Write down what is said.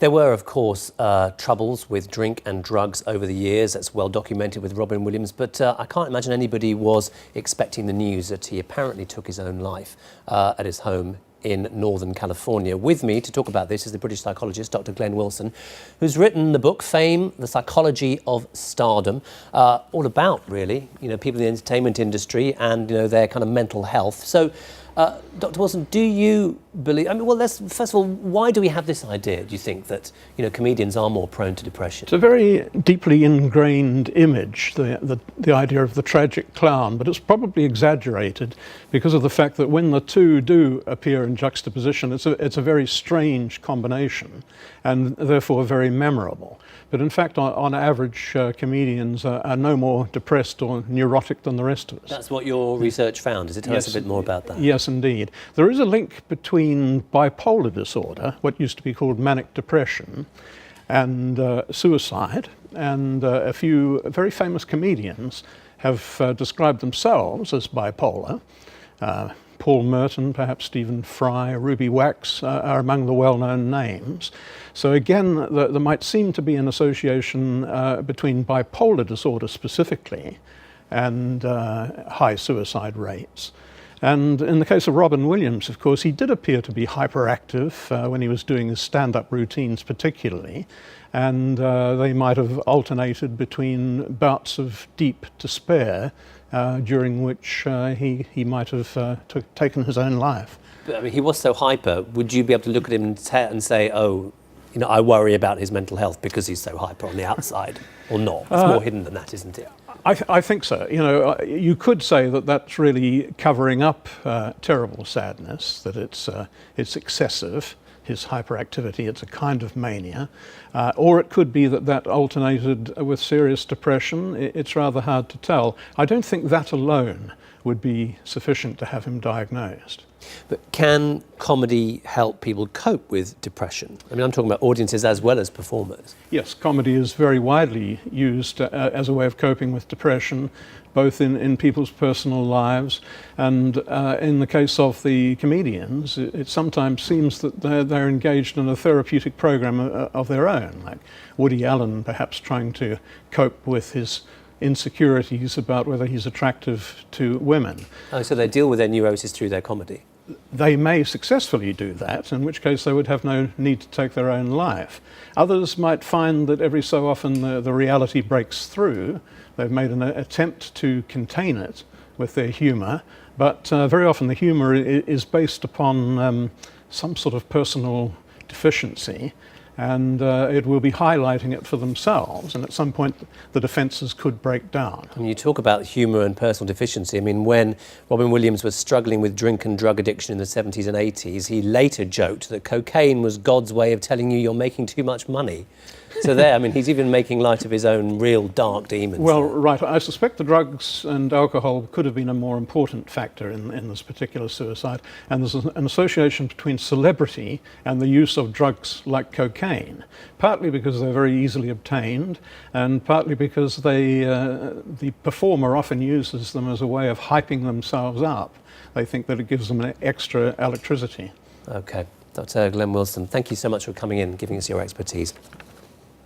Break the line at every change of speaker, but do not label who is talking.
There were, of course, troubles with drink and drugs over the years. That's well documented with Robin Williams. But I can't imagine anybody was expecting the news that he apparently took his own life at his home in Northern California. With me to talk about this is the British psychologist, Dr. Glenn Wilson, who's written the book Fame, The Psychology of Stardom, all about, really, people in the entertainment industry and, their kind of mental health. So, Dr. Wilson, do you believe, first of all, why do we have this idea, do you think, that, comedians are more prone to depression?
It's a very deeply ingrained image, the idea of the tragic clown, but it's probably exaggerated because of the fact that when the two do appear in juxtaposition, it's a very strange combination and therefore very memorable. But in fact, on average, comedians are no more depressed or neurotic than the rest of us.
That's what your research found. Does it tell us a bit more about that?
Yes, indeed. There is a link between bipolar disorder, what used to be called manic depression, and suicide. And a few very famous comedians have described themselves as bipolar. Paul Merton, perhaps Stephen Fry, Ruby Wax are among the well-known names. So again, there might seem to be an association between bipolar disorder specifically and high suicide rates. And in the case of Robin Williams, of course, he did appear to be hyperactive when he was doing his stand-up routines particularly, and they might have alternated between bouts of deep despair during which he might have taken his own life.
But, he was so hyper. Would you be able to look at him and say, oh, I worry about his mental health because he's so hyper on the outside, or not? It's more hidden than that, isn't it?
I think so. You could say that that's really covering up terrible sadness, that it's excessive, his hyperactivity, it's a kind of mania. Or it could be that alternated with serious depression. It's rather hard to tell. I don't think that alone would be sufficient to have him diagnosed.
But can comedy help people cope with depression? I'm talking about audiences as well as performers.
Yes, comedy is very widely used as a way of coping with depression, both in people's personal lives and in the case of the comedians, it sometimes seems that they're engaged in a therapeutic program of their own, like Woody Allen perhaps trying to cope with his insecurities about whether he's attractive to women.
Oh, so they deal with their neurosis through their comedy?
They may successfully do that, in which case they would have no need to take their own life. Others might find that every so often the reality breaks through. They've made an attempt to contain it with their humour, but very often the humour is based upon some sort of personal deficiency, and it will be highlighting it for themselves, and at some point the defences could break down.
When you talk about humour and personal deficiency, when Robin Williams was struggling with drink and drug addiction in the 70s and 80s, he later joked that cocaine was God's way of telling you you're making too much money. So there, he's even making light of his own real dark demons.
Well, right, I suspect the drugs and alcohol could have been a more important factor in this particular suicide, and there's an association between celebrity and the use of drugs like cocaine, partly because they're very easily obtained, and partly because the performer often uses them as a way of hyping themselves up. They think that it gives them an extra electricity.
OK. Dr. Glenn Wilson, thank you so much for coming in and giving us your expertise.